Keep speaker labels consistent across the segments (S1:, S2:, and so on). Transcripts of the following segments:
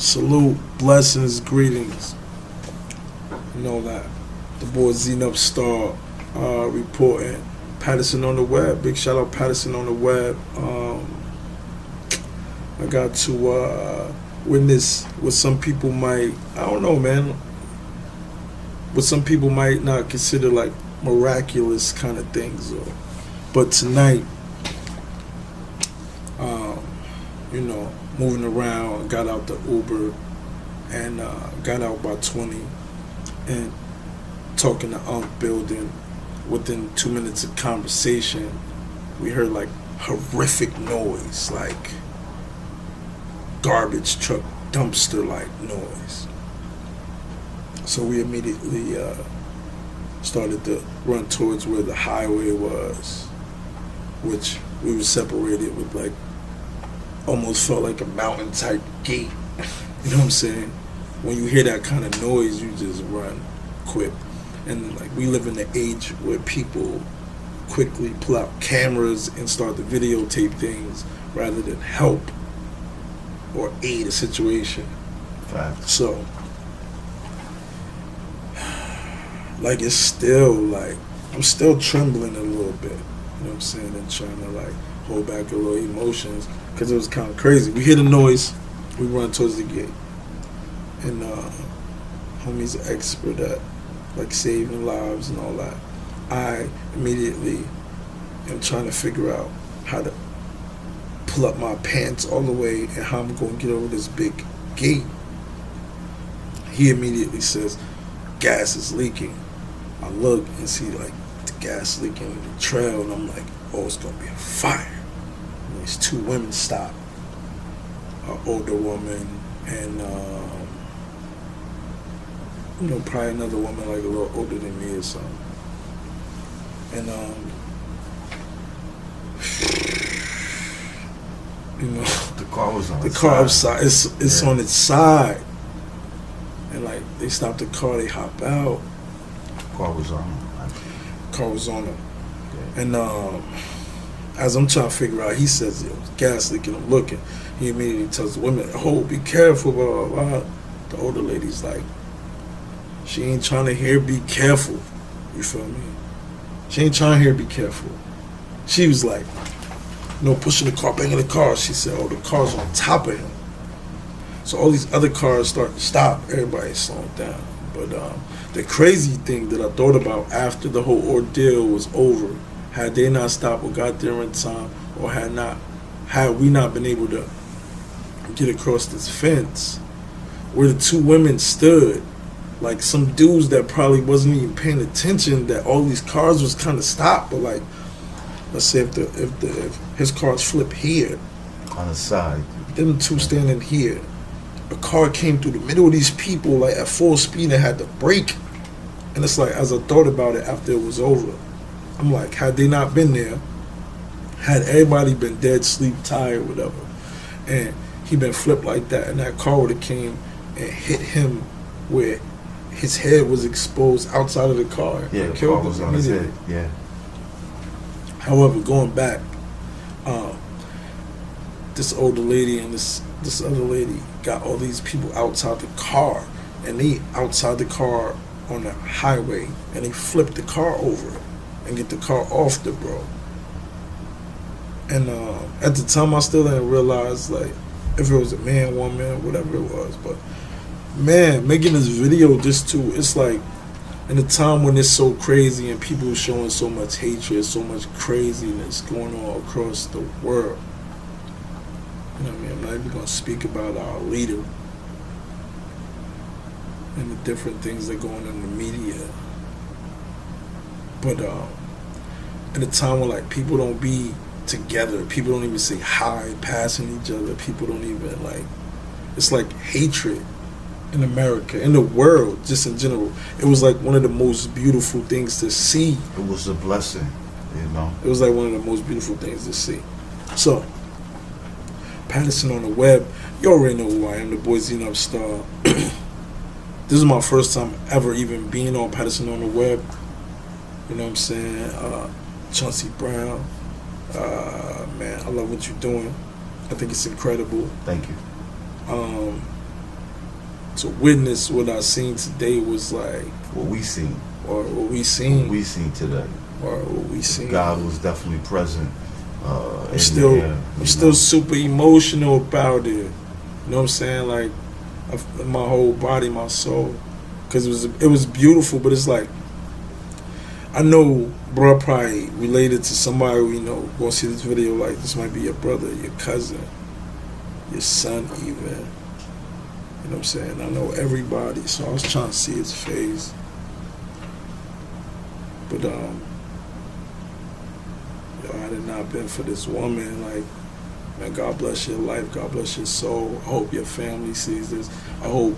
S1: Salute, blessings, greetings. You know that. The boy Zenub Star reporting. Patterson on the Web. Big shout out Patterson on the Web. I got to witness what some people might, I don't know, man, what some people might not consider like miraculous kind of things. But tonight, you know, moving around, got out the Uber and got out by 20 and talking to building. Within 2 minutes of conversation, we heard like horrific noise, like garbage truck dumpster like noise. So we immediately started to run towards where the highway was, which we were separated with like almost felt like a mountain type gate. You know what I'm saying? When you hear that kind of noise, you just run quick. And like we live in the age where people quickly pull out cameras and start to videotape things rather than help or aid a situation.
S2: Facts.
S1: So like it's still like I'm still trembling a little bit, you know what I'm saying, and trying to like hold back a little emotions because it was kind of crazy. We hear the noise, we run towards the gate, and homie's an expert at like saving lives and all that. I immediately am trying to figure out how to pull up my pants all the way and how I'm going to get over this big gate. He immediately says, gas is leaking. I look and see like the gas leaking in the trail, and I'm like, oh, it's going to be a fire. And these two women stop, an older woman and you know, probably another woman like a little older than me or something. And you know,
S2: the car was on
S1: the car upside. It's on its side, and like they stop the car, they hop out.
S2: Car was on.
S1: Car was on them,
S2: Okay.
S1: and as I'm trying to figure out, he says, "Yo, gas leaking." I'm looking. He immediately tells the women, "Oh, be careful, blah blah blah." The older lady's like, she ain't trying to hear be careful. You feel me? She ain't trying to hear be careful. She was like, you know, pushing the car, banging the car. She said, oh, the car's on top of him. So all these other cars start to stop. Everybody's slowing down. But the crazy thing that I thought about after the whole ordeal was over, had they not stopped or got there in time, or had we not been able to get across this fence, where the two women stood, like some dudes that probably wasn't even paying attention that all these cars was kind of stopped, but like, let's say if his cars flip here
S2: on the side,
S1: them two standing here, a car came through the middle of these people like at full speed and had to brake. And it's like, as I thought about it after it was over, I'm like, had they not been there, had everybody been dead, sleep, tired, whatever, and he been flipped like that, and that car would have came and hit him where his head was exposed outside of the car.
S2: Yeah, the car was on his head. Yeah.
S1: However, going back, this older lady and this other lady got all these people outside the car, and they outside the car on the highway, and they flipped the car over and get the car off the bro. And at the time, I still didn't realize like if it was a man, woman, whatever it was, but man, making this video just to, it's like in a time when it's so crazy and people showing so much hatred, so much craziness going on across the world. You know what I mean? I'm not even going to speak about our leader and the different things that go on in the media. But at a time when like people don't be together, people don't even say hi, passing each other, people don't even like, it's like hatred. In America, in the world, just in general, it was like one of the most beautiful things to see.
S2: It was a blessing, you know.
S1: It was like one of the most beautiful things to see. So, Patterson on the Web, you already know who I am, the boy Zenub Star. This is my first time ever even being on Patterson on the Web. You know what I'm saying? Chauncey Brown, man, I love what you're doing. I think it's incredible.
S2: Thank you.
S1: to witness what I seen today was like
S2: What we seen.
S1: or what we seen.
S2: What we seen today.
S1: Or what we seen.
S2: God was definitely present.
S1: I'm still,
S2: I'm
S1: I'm still super emotional about it. You know what I'm saying? Like, my whole body, my soul, because it was beautiful. But it's like, I know, bro, probably related to somebody we know. Gonna see this video. Like, this might be your brother, your cousin, your son, even. You know what I'm saying? I know everybody, so I was trying to see his face. But had it not been for this woman, like, man, God bless your life, God bless your soul. I hope your family sees this. I hope,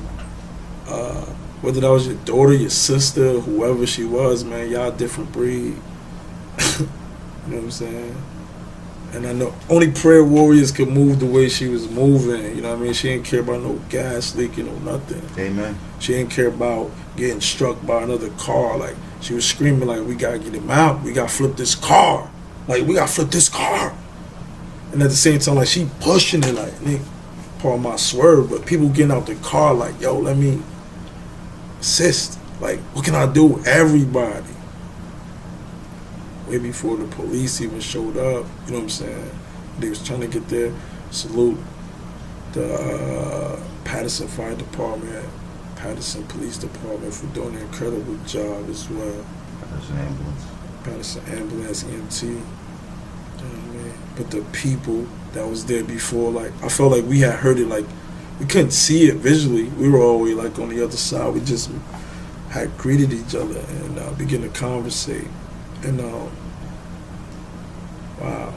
S1: whether that was your daughter, your sister, whoever she was, man, y'all different breed. You know what I'm saying? And I know only prayer warriors could move the way she was moving. You know what I mean? She didn't care about no gas leaking or nothing.
S2: Amen.
S1: She didn't care about getting struck by another car. Like, she was screaming like, we gotta get him out. We gotta flip this car. Like, we gotta flip this car. And at the same time, like, she pushing it like, Nick, part of my swerve. But people getting out the car like, yo, let me assist. Like, what can I do? Everybody. Way before the police even showed up, you know what I'm saying? They was trying to get there. Salute the Paterson Fire Department, Paterson Police Department for doing an incredible job as well.
S2: Paterson Ambulance.
S1: Paterson Ambulance, EMT. You know what I mean? But the people that was there before, like, I felt like we had heard it, like, we couldn't see it visually. We were always like on the other side. We just had greeted each other and began to conversate. And wow.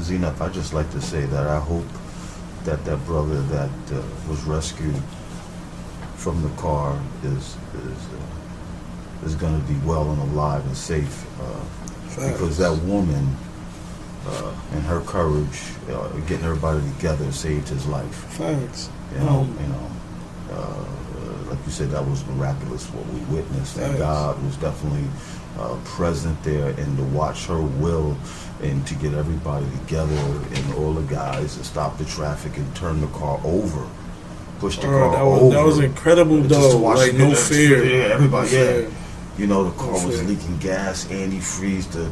S2: Zenith, I'd just like to say that I hope that that brother that was rescued from the car is going to be well and alive and safe, because that woman and her courage, getting everybody together, saved his life.
S1: Facts.
S2: Like you said, that was miraculous what we witnessed, and
S1: Facts.
S2: God was definitely present there, and to watch her will and to get everybody together and all the guys to stop the traffic and turn the car over, push the car over.
S1: That was incredible, though. Like, no fear.
S2: Yeah, everybody.
S1: No
S2: Yeah.
S1: fear.
S2: You know, the car
S1: No
S2: was
S1: fear.
S2: leaking gas, antifreeze, the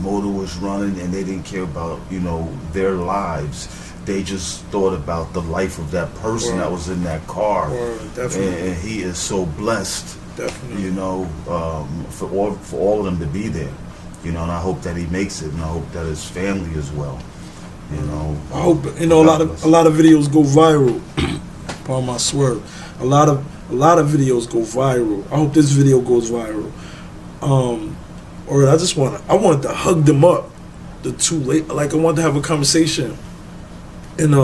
S2: motor was running, and they didn't care about, their lives. They just thought about the life of that person that was in that car.
S1: Definitely.
S2: And he is so blessed,
S1: Definitely.
S2: for all of them to be there. And I hope that he makes it, and I hope that his family as well.
S1: I hope a lot of videos go viral. Upon my swerve, a lot of videos go viral. I hope this video goes viral. Or I wanted to hug them up, the two late. Like, I wanted to have a conversation. And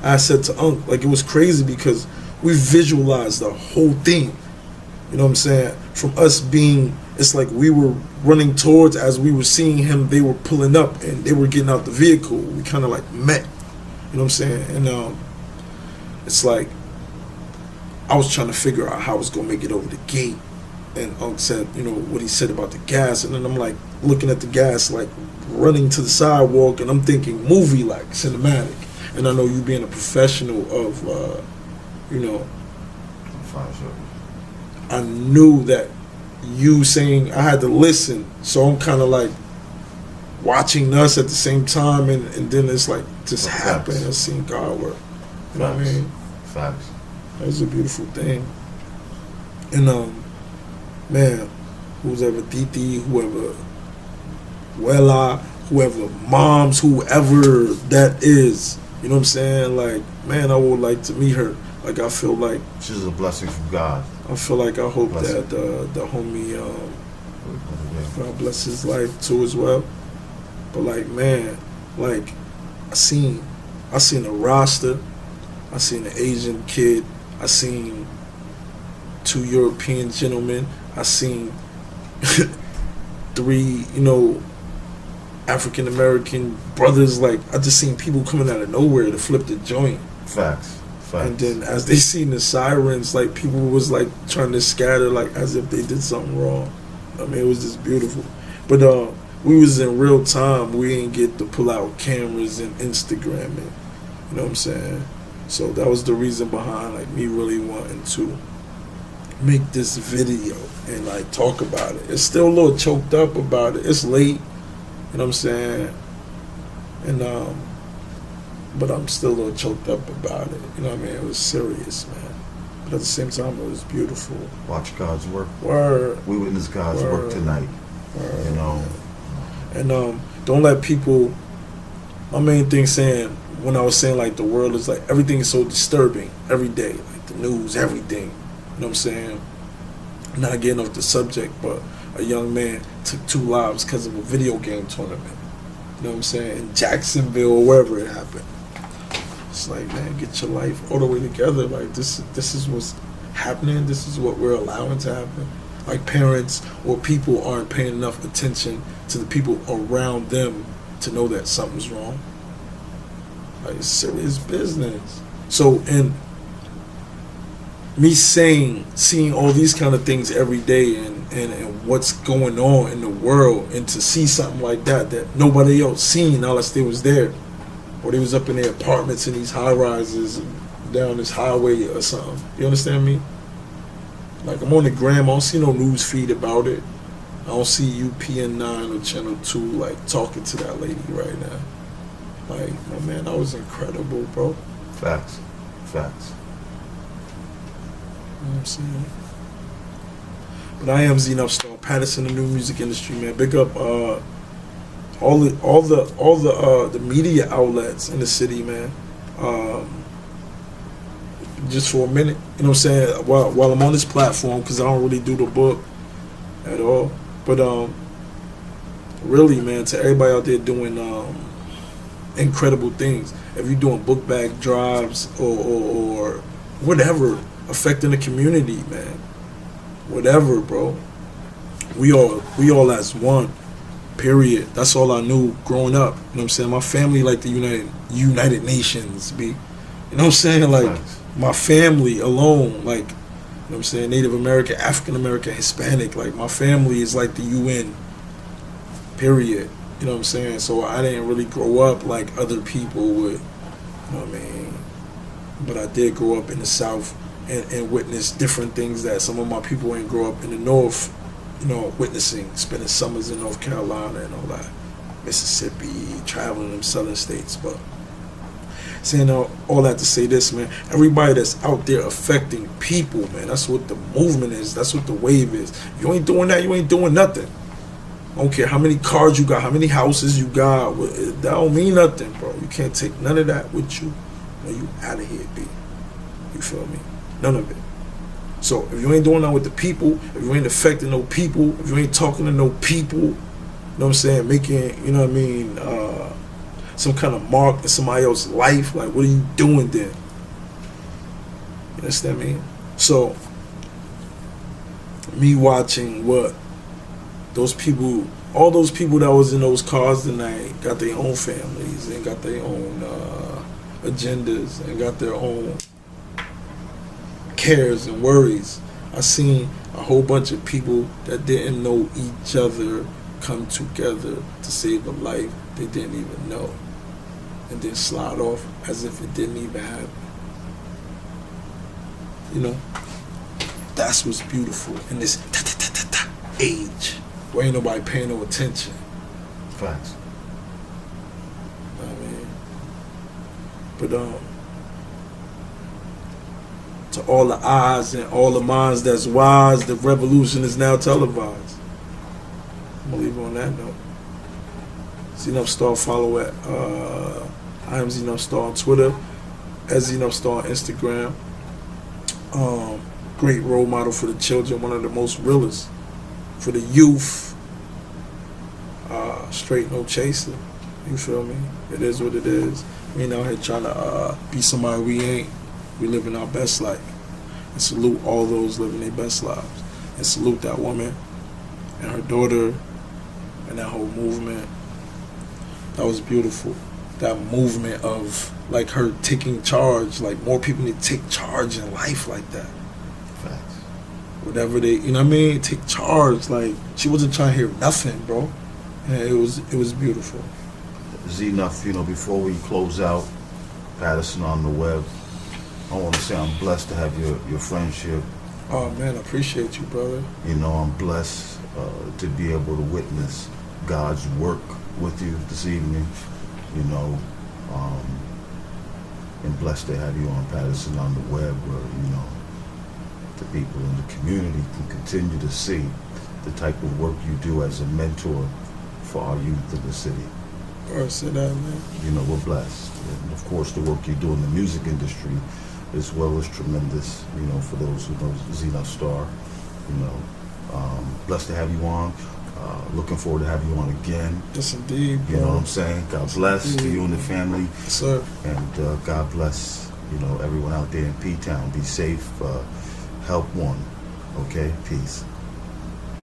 S1: I said to Unc, like, it was crazy because we visualized the whole thing. You know what I'm saying? From us being, it's like we were running towards, as we were seeing him, they were pulling up and they were getting out the vehicle. We kind of like met. You know what I'm saying? And it's like, I was trying to figure out how I was going to make it over the gate. And Unc said, what he said about the gas. And then I'm like looking at the gas, like running to the sidewalk. And I'm thinking movie, like cinematic. And I know you being a professional of, I knew that you saying I had to listen. So I'm kind of like watching us at the same time. And then it's like just happened and seeing God work. You know what I mean?
S2: Facts.
S1: That was a beautiful thing. And man, who's ever Titi, whoever Wella, whoever moms, whoever that is, you know what I'm saying? Like, man, I would like to meet her. Like, I feel like
S2: she's a blessing from God.
S1: I hope that the homie, God bless his life too as well. But like, man, like, I seen a roster, I seen an Asian kid, I seen 2 European gentlemen, I seen 3, African American brothers. Like, I just seen people coming out of nowhere to flip the joint.
S2: Facts.
S1: And then as they seen the sirens, like, people was like trying to scatter, like as if they did something wrong. I mean, it was just beautiful. But we was in real time. We didn't get to pull out cameras and Instagram it. You know what I'm saying? So that was the reason behind like me really wanting to make this video and like talk about it. It's still a little choked up about it. It's late, you know what I'm saying? And but I'm still a little choked up about it. You know what I mean? It was serious, man. But at the same time, it was beautiful.
S2: Watch God's work.
S1: Word.
S2: We witness God's
S1: Word.
S2: work tonight.
S1: Word.
S2: You know.
S1: And don't let people. My main thing saying when I was saying like the world is like everything is so disturbing every day, like the news, everything. You know what I'm saying? Not getting off the subject, but a young man took 2 lives because of a video game tournament. You know what I'm saying? In Jacksonville or wherever it happened. It's like, man, get your life all the way together. Like this is what's happening. This is what we're allowing to happen. Like parents or people aren't paying enough attention to the people around them to know that something's wrong. Like it's serious business. So in me seeing all these kind of things every day and what's going on in the world, and to see something like that nobody else seen unless they was there, or they was up in their apartments in these high rises down this highway or something. You understand me? Like I'm on the gram, I don't see no news feed about it. I don't see UPN9 or Channel 2 like talking to that lady right now. Like, my man, that was incredible, bro.
S2: Facts. Facts.
S1: You know what I'm saying? But I am Enough Star, Patterson, the new music industry, man. Big up all the media outlets in the city, man. Just for a minute, you know what I'm saying? While I'm on this platform, because I don't really do the book at all. But really, man, to everybody out there doing incredible things. If you're doing book bag drives or whatever, affecting the community, man. Whatever, bro. We all as one. Period. That's all I knew growing up. You know what I'm saying? My family like the United Nations, be. You know what I'm saying? Like
S2: Facts.
S1: My family alone, like, you know what I'm saying, Native American, African American, Hispanic, like my family is like the UN. Period. You know what I'm saying? So I didn't really grow up like other people would, you know what I mean? But I did grow up in the South and witness different things that some of my people ain't grow up in the North, you know, witnessing, spending summers in North Carolina and all that, Mississippi, traveling them southern states. But saying all that to say this, man, everybody that's out there affecting people, man, that's what the movement is, that's what the wave is. If you ain't doing that, you ain't doing nothing. I don't care how many cars you got, how many houses you got, that don't mean nothing, bro. You can't take none of that with you when you out of here, B. You feel me? None of it. So if you ain't doing that with the people, if you ain't affecting no people, if you ain't talking to no people, you know what I'm saying, making, you know what I mean, some kind of mark in somebody else's life, like what are you doing then? You understand me? So me watching what those people, all those people that was in those cars tonight got their own families and got their own agendas and got their own cares and worries. I seen a whole bunch of people that didn't know each other come together to save a life they didn't even know, and then slide off as if it didn't even happen. You know, that's what's beautiful in this age where ain't nobody paying no attention.
S2: Facts.
S1: You know what I mean? But to all the eyes and all the minds that's wise, the revolution is now televised. I'm gonna leave it on that note. Enough Star, follow at I am Enough Star on Twitter, as Enough Star on Instagram. Great role model for the children, one of the most realest for the youth. Straight, no chaser. You feel me? It is what it is. We ain't out here trying to be somebody we ain't. We living our best life. And salute all those living their best lives. And salute that woman and her daughter and that whole movement. That was beautiful. That movement of like her taking charge. Like more people need to take charge in life like that.
S2: Facts.
S1: Whatever they, you know what I mean? Take charge. Like she wasn't trying to hear nothing, bro. And it was beautiful.
S2: Enough, you know, before we close out, Patterson on the Web, I want to say I'm blessed to have your friendship.
S1: Oh man, I appreciate you, brother.
S2: You know, I'm blessed to be able to witness God's work with you this evening. You know, and blessed to have you on Patterson on the Web, where, you know, the people in the community can continue to see the type of work you do as a mentor for our youth in the city.
S1: Say that, man.
S2: You know, we're blessed. And of course, the work you do in the music industry as well is tremendous, you know, for those who know Zenith Star. You know, blessed to have you on. Looking forward to having you on again.
S1: Yes, indeed, bro.
S2: You know what I'm saying? God bless to you and the family.
S1: Yes, sir.
S2: And God bless, you know, everyone out there in P-Town. Be safe. Help one. Okay? Peace.